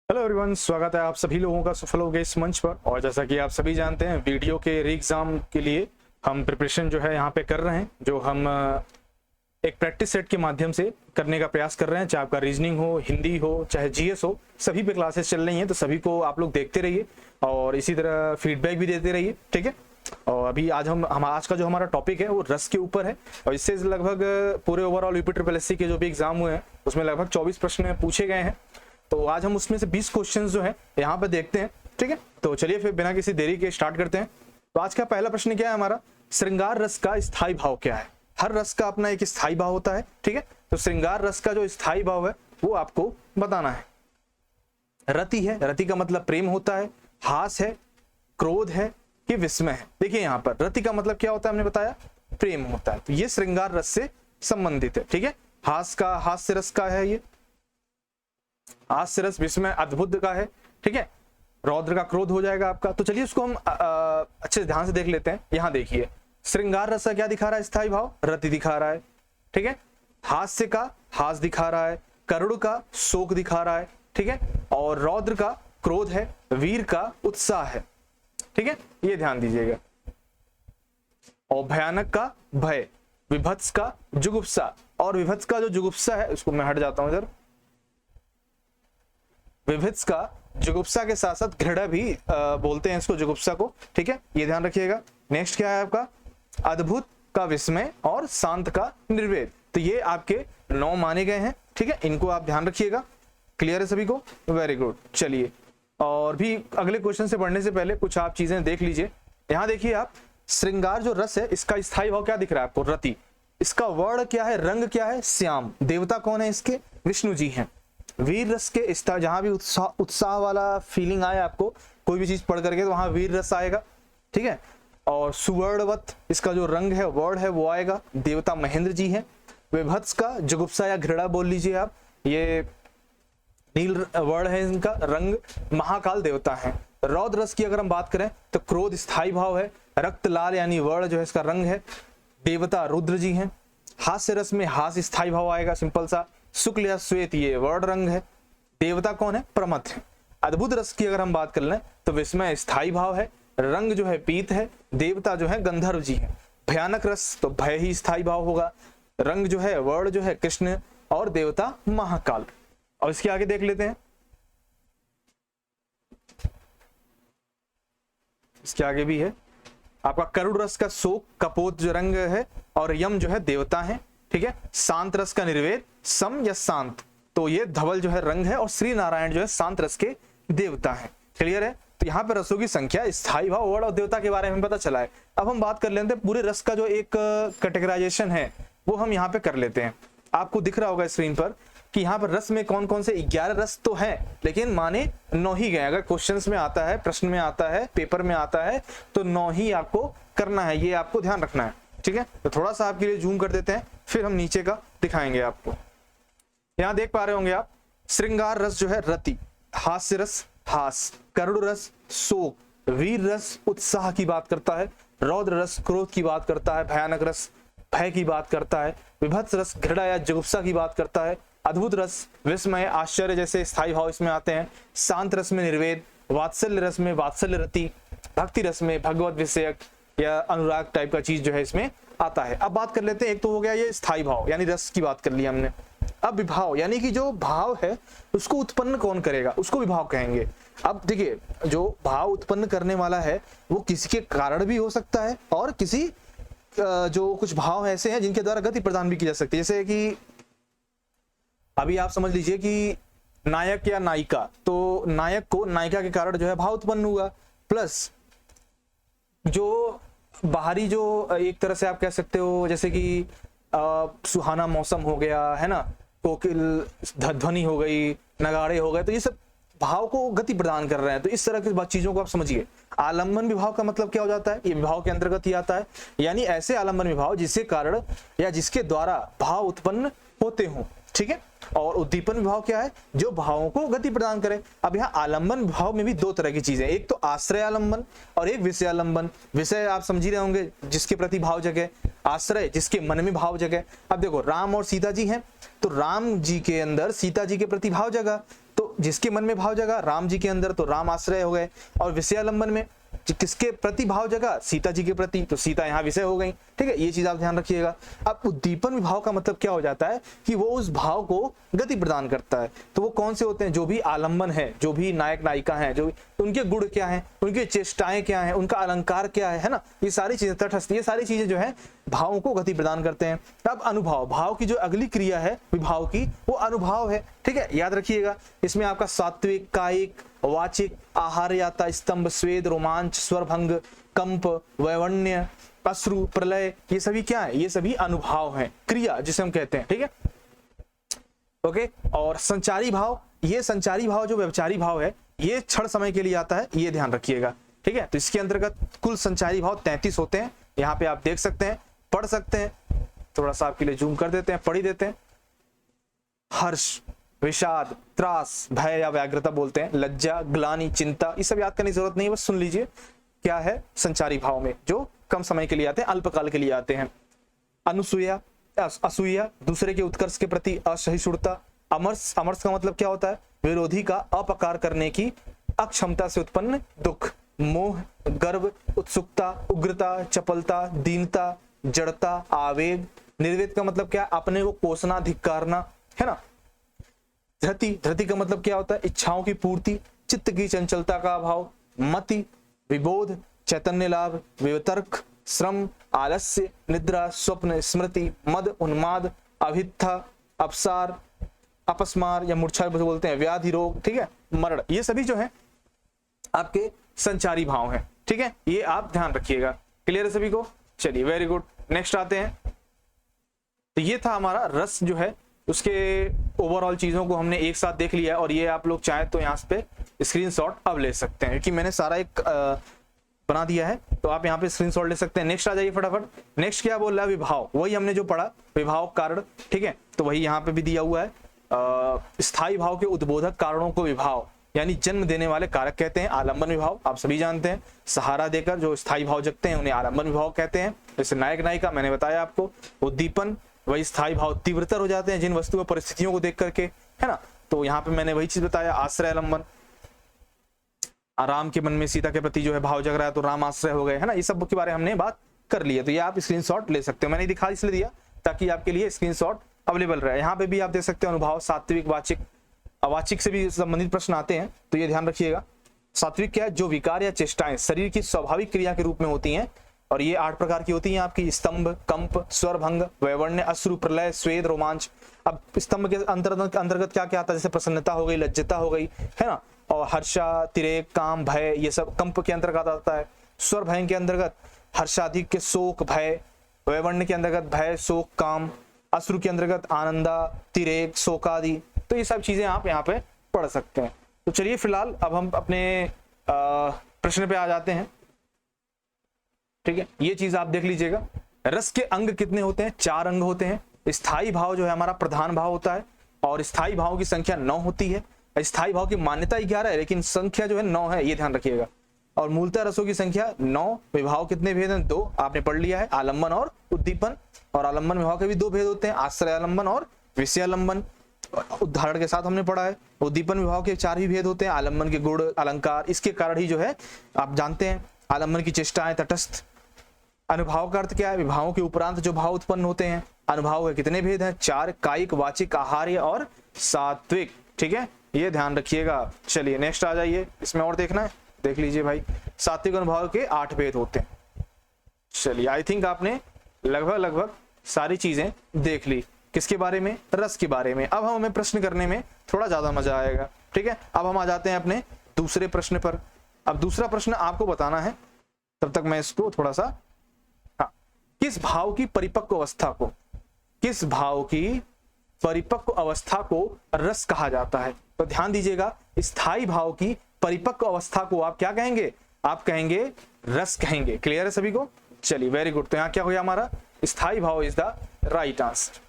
Hello everyone, स्वागत है आप सभी लोगों का सफलों के इस मंच पर। और जैसा कि आप सभी जानते हैं, वीडियो के री एग्जाम के लिए हम प्रिपरेशन जो है यहाँ पे कर रहे हैं, जो हम एक प्रैक्टिस सेट के माध्यम से करने का प्रयास कर रहे हैं। चाहे आपका रीजनिंग हो, हिंदी हो, चाहे जीएस हो, सभी पे क्लासेस चल रही हैं। तो सभी को आप लोग देखते रहिए और इसी तरह फीडबैक भी देते रहिए, ठीक है। और अभी हम आज का जो हमारा टॉपिक है वो रस के ऊपर है। और इससे लगभग पूरे ओवरऑल यूपी ट्रिपल एससी के जो भी एग्जाम हुए हैं उसमें लगभग 24 प्रश्न पूछे गए हैं। तो आज हम उसमें से 20 क्वेश्चंस जो है यहाँ पे देखते हैं, ठीक है। तो चलिए फिर बिना किसी देरी के स्टार्ट करते हैं। तो आज का पहला प्रश्न क्या है हमारा, श्रृंगार रस का स्थायी भाव क्या है। हर रस का अपना एक स्थायी भाव होता है, ठीक है। तो श्रृंगार रस का जो स्थायी भाव है वो आपको बताना है। रति है, रति का मतलब प्रेम होता है, हास है, क्रोध है कि विस्मय है। देखिए यहाँ पर रति का मतलब क्या होता है, हमने बताया प्रेम होता है। तो ये श्रृंगार रस से संबंधित है, ठीक है। हास्य रस का है, ये हास्य रस, विस्मय अद्भुत का है, ठीक है। रौद्र का क्रोध हो जाएगा आपका। तो चलिए उसको हम अच्छे ध्यान से देख लेते हैं। यहाँ देखिए श्रृंगार रस का क्या दिखा रहा है स्थायी भाव, रति दिखा रहा है, ठीक है। हास्य का हास दिखा रहा है, करुण का शोक दिखा रहा है, ठीक है। और रौद्र का क्रोध है, वीर का उत्साह है, ठीक है। ये ध्यान दीजिएगा। और भयानक का भय, विभत्स का जुगुप्सा। और विभत्स का जो जुगुप्सा है, उसको मैं हट जाता हूं इधर। विभत्स का जुगुप्सा के साथ साथ घृणा भी बोलते हैं इसको, जुगुप्सा को, ठीक है। ये ध्यान रखिएगा। नेक्स्ट क्या है आपका, अद्भुत का विस्मय और शांत का निर्वेद। तो ये आपके 9 माने गए हैं, ठीक है। इनको आप ध्यान रखिएगा। क्लियर है सभी को, वेरी गुड। चलिए और भी अगले क्वेश्चन से बढ़ने से पहले कुछ आप चीजें देख लीजिए। यहाँ देखिए आप, श्रृंगार जो रस है इसका स्थायी भाव क्या दिख रहा है आपको, रति। इसका वर्ण क्या है, रंग क्या है, श्याम। देवता कौन है इसके, विष्णु जी हैं। वीर रस के जहां भी उत्साह वाला फीलिंग आए आपको कोई भी चीज पढ़ करके, तो वहां वीर रस आएगा, ठीक है। और सुवर्णवत इसका जो रंग है, वर्ड है, वो आएगा, देवता महेंद्र जी हैं। विभत्स का जुगुप्सा या घृणा बोल लीजिए आप, ये नील वर्ड है, इनका रंग महाकाल देवता है। रौद्र रस की अगर हम बात करें तो क्रोध स्थायी भाव है, रक्त लाल यानी वर्ड जो है इसका रंग है, देवता रुद्र जी हैं। हास्य रस में हास स्थायी भाव आएगा, सिंपल सा। शुक्ल या श्वेत ये वर्ड रंग है, देवता कौन है, प्रमथ है। अद्भुत रस की अगर हम बात कर लें तो विस्मय स्थायी भाव है, रंग जो है पीत है, देवता जो है गंधर्व जी है। भयानक रस तो भय ही स्थायी भाव होगा, रंग जो है वर्ड जो है कृष्ण, और देवता महाकाल। और इसके आगे देख लेते हैं, इसके आगे भी है आपका करुण रस का शोक, कपोत जो रंग है, और यम जो है देवता है, ठीक है। शांत रस का निर्वेद, सम या शांत, तो ये धवल जो है रंग है, और श्री नारायण जो है शांत रस के देवता है। क्लियर है। तो यहाँ पे रसों की संख्या, स्थायी भाव, वर्ड और देवता के बारे में पता चला है। अब हम बात कर लेते हैं पूरे रस का जो एक कैटेगराइजेशन है वो हम यहाँ पे कर लेते हैं। आपको दिख रहा होगा स्क्रीन पर कि यहाँ पर रस में कौन कौन से 11 रस तो है, लेकिन माने 9 ही गए। अगर क्वेश्चंस में आता है, प्रश्न में आता है, पेपर में आता है, तो 9 ही आपको करना है, ये आपको ध्यान रखना है, ठीक है। तो थोड़ा सा आपके लिए जूम कर देते हैं, फिर हम नीचे का दिखाएंगे आपको। यहाँ देख पा रहे होंगे आप, श्रृंगार रस जो है रति, हास्य रस हास, करुण रस शोक, वीर रस उत्साह की बात करता है, रौद्र रस क्रोध की बात करता है, भयानक रस भय की बात करता है, विभत्स रस घृणा या जुगुप्सा की बात करता है, अद्भुत रस विस्मय आश्चर्य जैसे स्थायी भाव इसमें आते हैं, शांत रस में निर्वेद, वात्सल्य रस में वात्सल्य रति, भक्ति रस में भगवत विषयक या अनुराग टाइप का चीज जो है इसमें आता है। अब बात कर लेते हैं, एक तो हो गया ये स्थायी भाव यानी रस की बात कर ली हमने। अब विभाव यानी कि जो भाव है उसको उत्पन्न कौन करेगा, उसको विभाव कहेंगे। अब देखिए, जो भाव उत्पन्न करने वाला है वो किसी के कारण भी हो सकता है, और किसी जो कुछ भाव ऐसे हैं जिनके द्वारा गति प्रदान भी की जा सकती है। जैसे कि अभी आप समझ लीजिए कि नायक या नायिका, तो नायक को नायिका के कारण जो है भाव उत्पन्न हुआ, प्लस जो बाहरी जो एक तरह से आप कह सकते हो, जैसे कि सुहाना मौसम हो गया है ना, कोकिल ध्वनि हो गई, नगाड़े हो गए, तो ये सब भाव को गति प्रदान कर रहे हैं। तो इस तरह की चीजों को आप समझिए। आलंबन विभाव का मतलब क्या हो जाता है, ये विभाव के अंतर्गत ही आता है, यानी ऐसे आलंबन विभाव जिसके कारण या जिसके द्वारा भाव उत्पन्न होते हों, ठीक है। और उद्दीपन विभाव क्या है, जो भावों को गति प्रदान करे। अब यहाँ आलंबन विभाव में भी 2 तरह की चीजें, एक तो आश्रय आलंबन और एक विषय आलंबन। विषय आप समझ ही रहे होंगे, जिसके प्रति भाव जगे, आश्रय जिसके मन में भाव जगे। अब देखो राम और सीता जी हैं, तो राम जी के अंदर सीता जी के प्रति भाव जगा, तो जिसके मन में भाव जगा राम जी के अंदर तो राम आश्रय हो गए, और विषयालंबन में किसके प्रति भाव जगा सीता जी के प्रति तो सीता यहाँ विषय हो गई। ठीक है, ये चीज आप ध्यान रखिएगा। अब उद्दीपन विभाव का मतलब क्या हो जाता है कि वो उस भाव को गति प्रदान करता है। तो वो कौन से होते हैं? जो भी आलंबन है, जो भी नायक नायिका हैं, जो उनके गुण क्या हैं, उनकी चेष्टाएं क्या हैं, उनका अलंकार क्या है ना, ये सारी चीजें, तटस्थ, ये सारी चीजें जो है भावों को गति प्रदान करते हैं। अब अनुभाव, भाव की जो अगली क्रिया है विभाव की, वो अनुभाव है। ठीक है, याद रखिएगा। इसमें आपका सात्विक, कायिक, वाचिक, आहार्य आता, स्तंभ, स्वेद, रोमांच, स्वरभंग, कंप, वैवण्य, अश्रु, प्रलय, ये सभी क्या है? ये सभी अनुभाव हैं, क्रिया जिसे हम कहते हैं। ठीक है, ओके। और संचारी भाव, ये संचारी भाव जो व्यभिचारी भाव है, ये क्षण समय के लिए आता है, ये ध्यान रखिएगा। ठीक है, तो इसके अंतर्गत कुल संचारी भाव 33 होते हैं। यहाँ पे आप देख सकते हैं, पढ़ सकते हैं, थोड़ा सा आपके लिए जूम कर देते हैं, पढ़ ही देते हैं। हर्ष, विषाद, त्रास, भय या व्याग्रता बोलते हैं, लज्जा, ग्लानि, चिंता, ये सब याद करने की जरूरत नहीं है, बस सुन लीजिए क्या है संचारी भाव में, जो कम समय के लिए आते हैं, अल्पकाल के लिए आते हैं। अनुसूया, असूया, दूसरे के उत्कर्ष के प्रति असहिष्णुता। अमर्ष, अमर्ष का मतलब क्या होता है? विरोधी का अपकार करने की अक्षमता से उत्पन्न दुख। मोह, गर्व, उत्सुकता, उग्रता, चपलता, दीनता, जड़ता, आवेग। निर्वेद का मतलब क्या? अपने को कोसना, धिक्कारना, है ना। धृति, धृति का मतलब क्या होता है? इच्छाओं की पूर्ति, चित्त की चंचलता का अभाव। मति, विबोध, चैतन्य लाभ, वितर्क, श्रम, आलस्य, निद्रा, स्वप्न, स्मृति, मद, उन्माद, अभित्था, अपसार, अपस्मार या मूर्छा बोलते हैं, व्याधि, रोग, ठीक है, मरण, ये सभी जो है आपके संचारी भाव हैं। ठीक है, ये आप ध्यान रखिएगा। क्लियर है सभी को? चलिए, वेरी गुड। नेक्स्ट आते हैं। तो ये था हमारा रस जो है, उसके ओवरऑल चीजों को हमने एक साथ देख लिया है, और ये आप लोग चाहे तो यहाँ पे स्क्रीनशॉट अब ले सकते हैं, क्योंकि मैंने सारा एक बना दिया है, तो आप यहाँ पे स्क्रीनशॉट ले सकते हैं। नेक्स्ट आ जाइए फटाफट। नेक्स्ट क्या बोल रहा है? विभाव, वही हमने जो पढ़ा, विभाव कारण। ठीक है, तो वही यहाँ पे भी दिया हुआ है। स्थायी भाव के उद्बोधक कारणों को विभाव यानी जन्म देने वाले कारक कहते हैं। आलंबन विभाव आप सभी जानते हैं, सहारा देकर जो स्थायी भाव जगते हैं उन्हें आलंबन विभाव कहते हैं। जैसे नायक नायिका मैंने बताया आपको। उद्दीपन, वही स्थायी भाव तीव्रतर हो जाते हैं जिन वस्तु व परिस्थितियों को देख करके, है ना। तो यहाँ पे मैंने वही चीज बताया। आश्रय आलंबन, राम के मन में सीता के प्रति जो है भाव जग रहा है तो राम आश्रय हो गए, है ना। ये सब के बारे में हमने बात कर ली है, तो ये आप स्क्रीनशॉट ले सकते हो। मैंने दिखा इसलिए दिया ताकि आपके लिए स्क्रीनशॉट अवेलेबल रहे। यहाँ पे भी आप देख सकते हो अनुभाव, सात्विक, वाचिक, अवाचिक से भी संबंधित प्रश्न आते हैं, तो ये ध्यान रखिएगा। सात्विक क्या है? जो विकार या चेष्टाएं शरीर की स्वाभाविक क्रिया के रूप में होती हैं, और ये 8 प्रकार की होती हैं आपकी। स्तंभ, कंप, स्वरभंग, वैवर्ण्य, अश्रु, प्रलय, स्वेद, रोमांच। अब स्तंभ के अंतर्गत क्या क्या आता है? जैसे प्रसन्नता हो गई, लज्जता हो गई, है ना, और हर्षा, तिरेक, काम, भय, ये सब कंप के अंतर्गत आता है। स्वर भय के अंतर्गत हर्षाधिक के शोक, भय। वैवर्ण्य के अंतर्गत भय, शोक, काम। अश्रु के अंतर्गत आनंदा, तिरेक, शोकादि। तो ये सब चीजें आप यहाँ पे पढ़ सकते हैं। तो चलिए फिलहाल अब हम अपने प्रश्न पे आ जाते हैं। ठीक है, ये चीज आप देख लीजिएगा। रस के अंग कितने होते हैं? 4 अंग होते हैं। स्थायी भाव जो है हमारा प्रधान भाव होता है, और स्थायी भाव की संख्या 9 होती है। स्थायी भाव की मान्यता 11 है, लेकिन संख्या जो है 9 है, ये ध्यान रखिएगा। और मूलतः रसों की संख्या 9। विभाव कितने भेद हैं? 2, आपने पढ़ लिया है, आलंबन और उद्दीपन। और आलंबन विभाव के भी 2 भेद होते हैं, आश्रय आलंबन और विषयालंबन। उदाहरण के साथ हमने पढ़ा है। उद्दीपन विभाव के 4 ही भेद होते हैं, आलंबन के गुण, अलंकार। इसके कारण ही जो है आप जानते हैं आलंबन की चेष्टाएं, तटस्थ। अनुभाव का अर्थ क्या है? विभावों के उपरांत जो भाव उत्पन्न होते हैं। अनुभाव के कितने भेद हैं? 4, कायिक, वाचिक, आहार्य और सात्विक। ठीक है, ये ध्यान रखिएगा। चलिए नेक्स्ट आ जाइए, इसमें और देखना है, देख लीजिए भाई। सात्विक अनुभाव के 8 भेद होते हैं। चलिए, आई थिंक आपने लगभग सारी चीजें देख ली। किसके बारे में? रस के बारे में। अब हमें प्रश्न करने में थोड़ा ज्यादा मजा आएगा। ठीक है, अब हम आ जाते हैं अपने दूसरे प्रश्न पर। अब दूसरा प्रश्न आपको बताना है, तब तक मैं इसको थोड़ा सा, हाँ, किस भाव की परिपक्व अवस्था को, किस भाव की परिपक्व अवस्था को रस कहा जाता है? तो ध्यान दीजिएगा, स्थायी भाव की परिपक्व अवस्था को आप क्या कहेंगे? आप कहेंगे रस कहेंगे। क्लियर है सभी को? चलिए, वेरी गुड। तो यहां क्या हो गया हमारा? स्थायी भाव इज द राइट आंसर।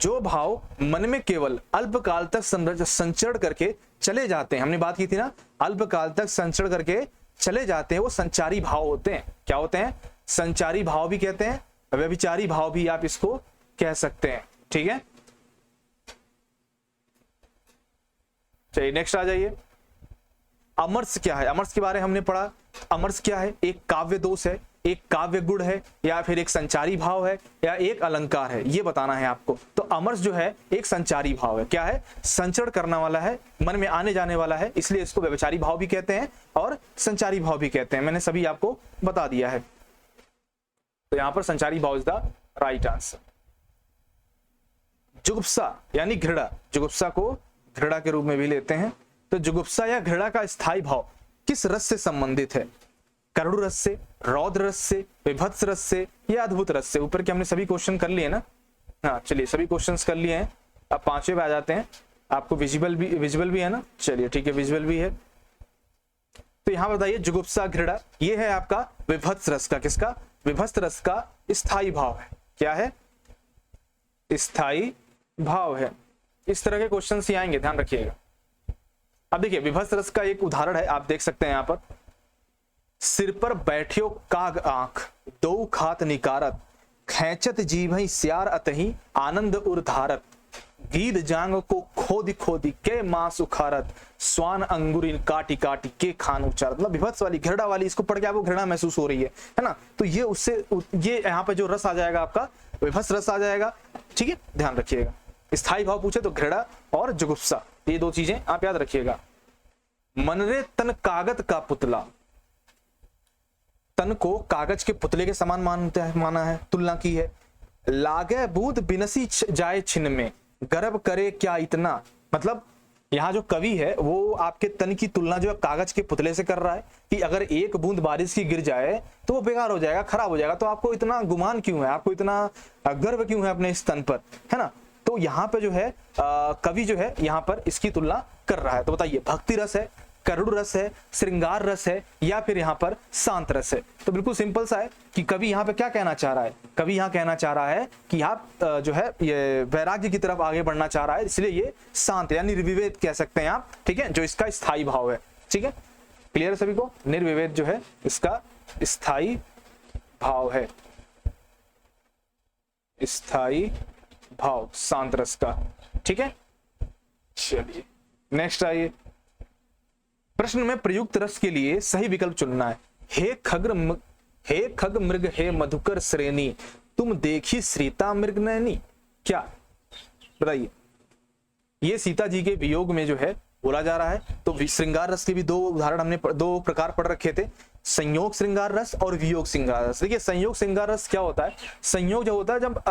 जो भाव मन में केवल अल्पकाल तक संचरण करके चले जाते हैं, हमने बात की थी ना, अल्पकाल तक संचरण करके चले जाते हैं, वो संचारी भाव होते हैं। क्या होते हैं? संचारी भाव भी कहते हैं, व्यभिचारी भाव भी आप इसको कह सकते हैं। ठीक है, चलिए नेक्स्ट आ जाइए। अमरस क्या है? अमरस के बारे में हमने पढ़ा। अमरस क्या है? एक काव्य दोष है, एक काव्य गुण है, या फिर एक संचारी भाव है, या एक अलंकार है, ये बताना है आपको। तो अमरस जो है एक संचारी भाव है। क्या है? संचरण करने वाला है, मन में आने जाने वाला है, इसलिए इसको व्यभिचारी भाव भी कहते हैं और संचारी भाव भी कहते हैं। मैंने सभी आपको बता दिया है। तो यहां पर संचारी भाव इज द राइट आंसर। जुगुप्सा यानी घृणा, जुगुप्सा को घृणा के रूप में भी लेते हैं। तो जुगुप्सा या घृणा का स्थायी भाव किस रस से संबंधित है? करुण रस से, रौद्र रस से, विभत्स रस से, या अद्भुत रस से? ऊपर के हमने सभी क्वेश्चन कर लिए ना। हाँ चलिए, सभी क्वेश्चंस कर लिए हैं। अब पांचवें पे आ जाते हैं। आपको विजुअल भी है ना? चलिए ठीक है, विजुअल भी है। तो यहां बताइए जुगुप्सा घृणा, ये है आपका विभत्स रस का, किसका? विभत्स रस का स्थायी भाव है। क्या है? स्थायी भाव है। इस तरह के क्वेश्चन ही आएंगे, ध्यान रखिएगा। अब देखिए विभत्स रस का एक उदाहरण है, आप देख सकते हैं यहां पर। सिर पर बैठियो काग आंख, दो खात निकारत, खैचत जीभई स्यार अतही, आनंद उर्धारत, गीद जांग को खोदी खोदी के मांस उखारत, स्वान अंगुरिन काटी काटी के खान उचारत। मतलब विभत्स वाली, घृणा वाली, इसको पढ़ के आपको घृणा महसूस हो रही है ना? तो ये उससे, ये यहाँ पे जो रस आ जाएगा आपका विभत्स रस आ जाएगा। ठीक है, ध्यान रखिएगा। स्थायी भाव पूछे तो घृणा और जुगुप्सा, ये दो चीजें आप याद रखिएगा। मनरे तन कागज का पुतला, तन को कागज के पुतले के समान माना है, तुलना की है। लागे बूंद बिनसी जाए छिन में, गर्व करे क्या इतना। मतलब यहाँ जो कवि है वो आपके तन की तुलना जो है कागज के पुतले से कर रहा है कि अगर एक बूंद बारिश की गिर जाए तो वो बेकार हो जाएगा, खराब हो जाएगा। तो आपको इतना गुमान क्यों है, आपको इतना गर्व क्यों है अपने इस तन पर, है ना? तो यहाँ पे जो है कवि जो है यहाँ पर इसकी तुलना कर रहा है। तो बताइए भक्ति रस है, करुण रस है, श्रृंगार रस है, या फिर यहाँ पर शांत रस है? तो बिल्कुल सिंपल सा है कि कवि यहाँ पे क्या कहना चाह रहा है। कवि यहाँ कहना चाह रहा है कि आप जो है ये वैराग्य की तरफ आगे बढ़ना चाह रहा है, इसलिए ये शांत यानी निर्विवेद कह सकते हैं आप। ठीक है, जो इसका स्थायी भाव है। ठीक है, क्लियर है सभी को? निर्विवेद जो है इसका स्थायी भाव है, स्थायी भाव शांत रस का। ठीक है, चलिए नेक्स्ट आइए। प्रश्न में प्रयुक्त रस के लिए सही विकल्प चुनना है। हे खग मृग हे मधुकर श्रेणी, तुम देखी सीता मृग नैनी। क्या बताइए? ये सीता जी के वियोग में जो है बोला जा रहा है। तो श्रृंगार रस के भी दो उदाहरण हमने दो प्रकार पढ़ रखे थे, संयोग श्रृंगार रस और वियोग श्रृंगार रस। देखिए संयोग श्रृंगार रस क्या होता है? संयोग जो होता है जब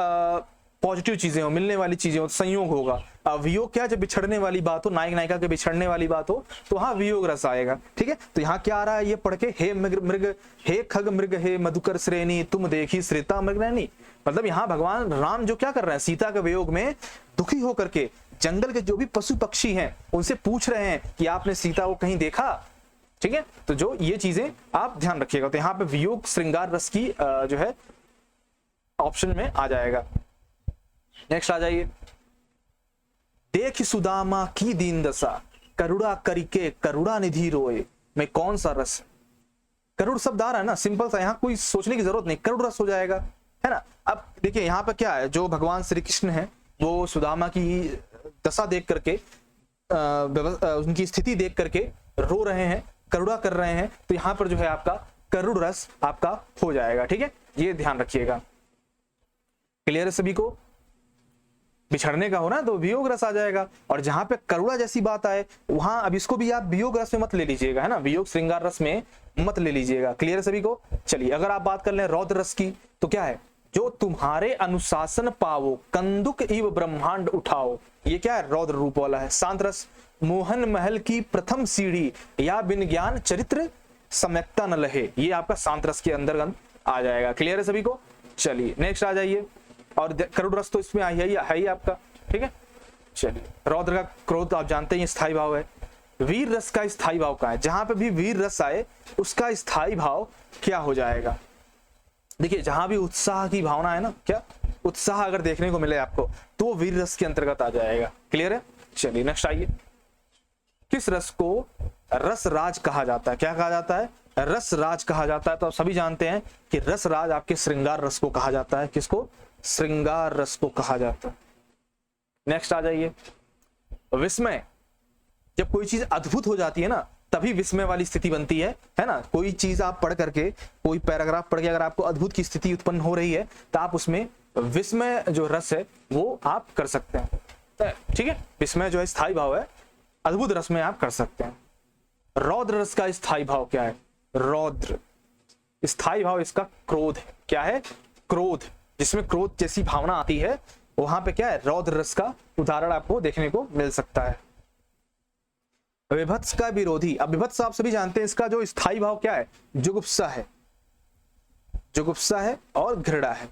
पॉजिटिव चीजें हो, मिलने वाली चीजें हो, संयोग होगा। वियोग क्या? जब बिछड़ने वाली बात हो, नायक नायिका के बिछड़ने वाली बात हो, तो हाँ वियोग रस आएगा। ठीक है, तो यहाँ क्या आ रहा है ये पढ़ के, हे मृग हे खग मृग हे मधुकर श्रेणी, तुम देखी श्रीता मृग नैनी। मतलब यहाँ भगवान राम जो क्या कर रहे हैं, सीता के वियोग में दुखी होकर के जंगल के जो भी पशु पक्षी हैं उनसे पूछ रहे हैं कि आपने सीता को कहीं देखा। ठीक है, तो जो ये चीजें आप ध्यान रखिएगा। तो यहाँ पे वियोग श्रृंगार रस की जो है ऑप्शन में आ जाएगा। नेक्स्ट आ जाइए। देख सुदामा की दीन दशा, करुणा करिके करुणा निधि रोए, में कौन सा रस? करुण शब्द आ रहा है ना, सिंपल सा, यहाँ कोई सोचने की जरूरत नहीं, करुण रस हो जाएगा, है ना? अब देखिए यहाँ पर क्या है, जो भगवान श्री कृष्ण है वो सुदामा की दशा देख करके, उनकी स्थिति देख करके रो रहे हैं, करुणा कर रहे हैं। तो यहाँ पर जो है आपका करुण रस आपका हो जाएगा। ठीक है, ये ध्यान रखिएगा। क्लियर है सभी को? बिछड़ने का हो ना तो वियोग रस आ जाएगा, और जहां पे करुणा जैसी बात आए वहां, अब इसको भी आप वियोग रस में मत ले लीजिएगा, है ना? वियोग श्रृंगार रस में मत ले लीजिएगा। क्लियर है सभी को? चलिए अगर आप बात कर लें रौद्र रस की, तो क्या है? जो तुम्हारे अनुशासन पावो, कंदुक इव ब्रह्मांड उठाओ। ये क्या है? रौद्र रूप वाला है। शांत रस, मोहन महल की प्रथम सीढ़ी, या बिन ज्ञान चरित्र सम्यकता न लहे। ये आपका शांत रस के अंतर्गत आ जाएगा। क्लियर है सभी को? चलिए नेक्स्ट आ जाइए। और करुण रस तो इसमें है ही आपका। ठीक है, चलिए रौद्र का क्रोध आप जानते हैं स्थायी भाव है। वीर रस का स्थायी भाव का है, जहां पे भी वीर रस आए उसका स्थायी भाव क्या हो जाएगा? देखिए जहां भी उत्साह की भावना है ना, क्या उत्साह अगर देखने को मिले आपको तो वो वीर रस के अंतर्गत आ जाएगा। क्लियर है? चलिए नेक्स्ट आइए। किस रस को रस राज कहा जाता है? क्या कहा जाता है? रस राज कहा जाता है। तो आप सभी जानते हैं कि रस राज आपके श्रृंगार रस को कहा जाता है। किसको? श्रृंगार रस को कहा जाता है। नेक्स्ट आ जाइए। विस्मय जब कोई चीज अद्भुत हो जाती है ना, तभी विस्मय वाली स्थिति बनती है ना। कोई चीज आप पढ़ करके, कोई पैराग्राफ पढ़ के अगर आपको अद्भुत की स्थिति उत्पन्न हो रही है तो आप उसमें विस्मय जो रस है वो आप कर सकते हैं, ठीक है। विस्मय जो है स्थायी भाव है, अद्भुत रस में आप कर सकते हैं। रौद्र रस का स्थायी भाव क्या है? रौद्र स्थायी भाव इसका क्रोध है। क्या है? क्रोध। जिसमें क्रोध जैसी भावना आती है वहां पे क्या है? रौद्र रस का उदाहरण आपको देखने को मिल सकता है। विभत्स का विरोधी, अब विभत्स आप सभी जानते हैं, इसका जो स्थायी भाव क्या है? जुगुप्सा है। जुगुप्सा है और घृणा है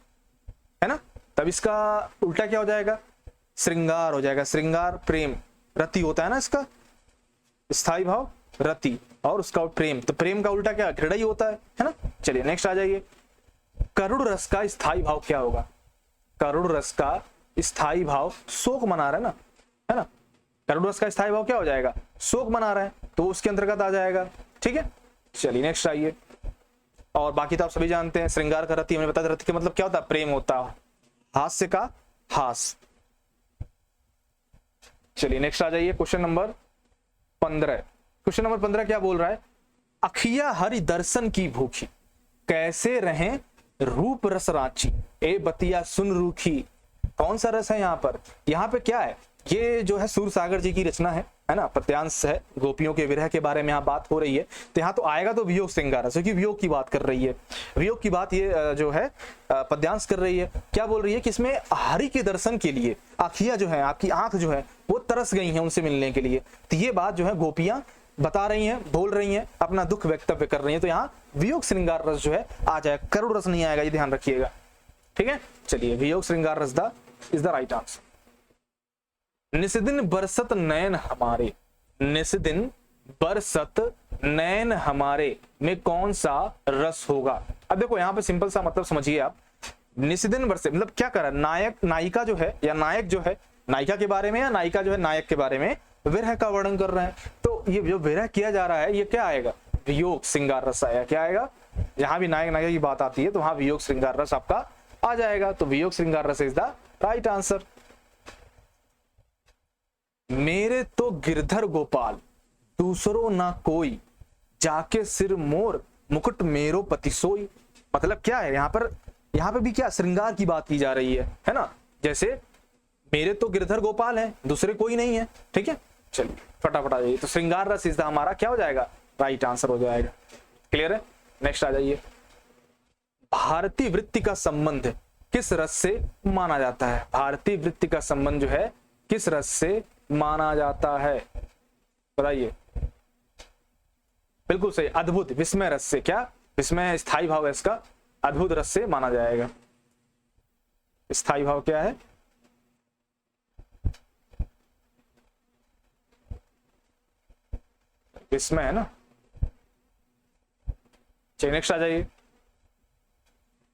ना। तब इसका उल्टा क्या हो जाएगा? श्रृंगार हो जाएगा। श्रृंगार प्रेम, रति होता है ना इसका स्थायी भाव, रति, और उसका प्रेम, तो प्रेम का उल्टा क्या? घृणा ही होता है ना। चलिए नेक्स्ट आ जाइए। करुण रस का स्थायी भाव क्या होगा? करुण रस का स्थायी भाव शोक मना रहा है ना। करुण रस का स्थायी भाव क्या हो जाएगा? शोक मना रहा है, तो उसके अंतर्गत आ जाएगा, ठीक है। चलिए नेक्स्ट आइए। और बाकी तो आप सभी जानते हैं, श्रृंगार का रति, हमने बताया रति का मतलब क्या होता है? प्रेम होता है। हास्य का हास। चलिए नेक्स्ट आ जाइए। Question number 15। क्वेश्चन नंबर 15 क्या बोल रहा है? अखिया हरि दर्शन की भूखी, कैसे रहें रूप रस रांची, ए बतिया सुन रूखी। कौन सा रस है यहाँ पर? यहाँ पे क्या है? ये जो है सूरसागर जी की रचना है ना, पद्यांश है, गोपियों के विरह के बारे में यहाँ बात हो रही है। तो यहाँ तो आएगा तो वियोग श्रृंगार रस, क्योंकि वियोग की बात कर रही है, वियोग की बात ये जो है पद्यांश कर रही है। क्या बोल रही है कि इसमें हरि के दर्शन के लिए आखिया जो है, आपकी आंख जो है वो तरस गई है उनसे मिलने के लिए। तो ये बात जो है गोपियां बता रही हैं, बोल रही हैं, अपना दुख व्यक्तव्य कर रही हैं। तो यहाँ वियोग श्रृंगार रस जो है आ जाएगा, करुण रस नहीं आएगा, ये ध्यान रखिएगा, ठीक है। चलिए वियोग श्रृंगार रस इज द राइट आंसर। निस्दिन बरसत नयन हमारे, निस्दिन बरसत नयन हमारे में कौन सा रस होगा? अब देखो यहाँ पे सिंपल सा मतलब समझिए आप। निस्दिन बरसे मतलब क्या कर रहा है? नायक नायिका जो है, या नायक जो है नायिका के बारे में, या नायिका जो है नायक के बारे में विरह का वर्णन कर रहे हैं। तो ये जो विरह किया जा रहा है ये क्या आएगा? वियोग श्रृंगार रस आएगा। क्या आएगा? जहां भी नायक नायिका की बात आती है तो वहां वियोग श्रृंगार रस आपका आ जाएगा। तो वियोग श्रृंगार रस इज द राइट आंसर। मेरे तो गिरधर गोपाल दूसरों ना कोई, जाके सिर मोर मुकुट मेरो पति सोई। मतलब क्या है यहाँ पे भी क्या श्रृंगार की बात की जा रही है ना। जैसे मेरे तो गिरधर गोपाल है, दूसरे कोई नहीं है, ठीक है। चलिए फटाफट आ जाइए। तो श्रृंगार रस इस हमारा क्या हो जाएगा? राइट आंसर हो जाएगा। क्लियर है? नेक्स्ट आ जाइए। भारतीय वृत्ति का संबंध किस रस से माना जाता है? भारतीय वृत्ति का संबंध जो है किस रस से माना जाता है? बताइए। बिल्कुल सही, अद्भुत, विस्मय रस से। क्या? विस्मय स्थायी भाव है इसका, अद्भुत रस से माना जाएगा। स्थायी भाव क्या है? विस्मय है ना। चलिए नेक्स्ट आ जाइए।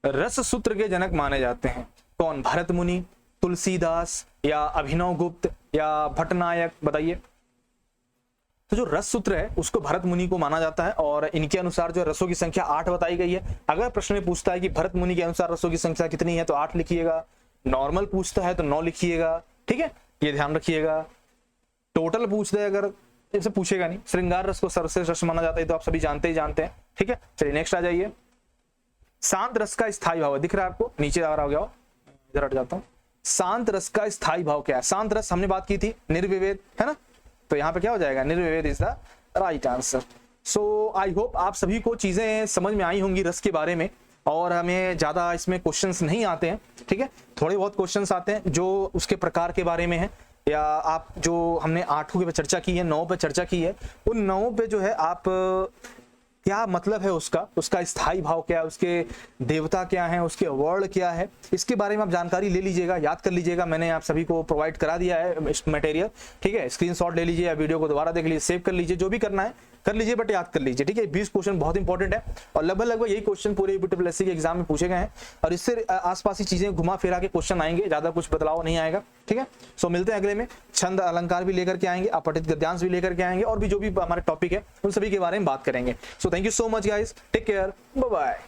रस सूत्र के जनक माने जाते हैं कौन? भरत मुनि, तुलसीदास, या अभिनव गुप्त, या भट्टनायक। बताइए। तो जो रस सूत्र है उसको भरत मुनि को माना जाता है, और इनके अनुसार जो रसों की संख्या 8 बताई गई है। अगर प्रश्न में पूछता है कि भरत मुनि के अनुसार रसों की संख्या कितनी है तो 8 लिखिएगा। नॉर्मल पूछता है तो 9 लिखिएगा, ठीक है, ये ध्यान रखिएगा। टोटल पूछ दे अगर, जैसे पूछेगा नहीं। श्रृंगार रस को सर्वश्रेष्ठ रस माना जाता है तो आप सभी जानते हैं, ठीक है। चलिए नेक्स्ट आ जाइए। शांत रस का स्थायी भाव दिख रहा है आपको? नीचे आ रहा हो गया, इधर हट जाता हूं। शांत रस का स्थायी भाव क्या है? शांत रस हमने बात की थी, निर्विवेद, है ना। तो यहाँ पे क्या हो जाएगा? निर्विवेद is the right answer. So I hope आप सभी को चीजें समझ में आई होंगी रस के बारे में, और हमें ज्यादा इसमें क्वेश्चंस नहीं आते हैं, ठीक है। थोड़े बहुत क्वेश्चंस आते हैं जो उसके प्रकार के बारे में है, या आप जो हमने 8 पे चर्चा की है, 9 पे चर्चा की है, उन 9 पे जो है आप क्या मतलब है उसका स्थायी भाव क्या है, उसके देवता क्या है, उसके वर्ण क्या है, इसके बारे में आप जानकारी ले लीजिएगा, याद कर लीजिएगा। मैंने आप सभी को प्रोवाइड करा दिया है मटेरियल, ठीक है। स्क्रीनशॉट ले लीजिए या वीडियो को दोबारा देख लीजिए, सेव कर लीजिए, जो भी करना है कर लीजिए, बट याद कर लीजिए, ठीक है। 20 क्वेश्चन बहुत इंपॉर्टेंट है, और लगभग यही क्वेश्चन पूरे यूपीएससी के एग्जाम में पूछे गए हैं, और इससे आसपास की चीजें घुमा फिरा के क्वेश्चन आएंगे, ज्यादा कुछ बदलाव नहीं आएगा, ठीक है। सो मिलते हैं अगले में। छंद अलंकार भी लेकर के आएंगे, अपठित गद्यांश भी लेकर के आएंगे, और भी जो भी हमारे टॉपिक है उन सभी के बारे में बात करेंगे। So thank you so much guys, take care, bye bye.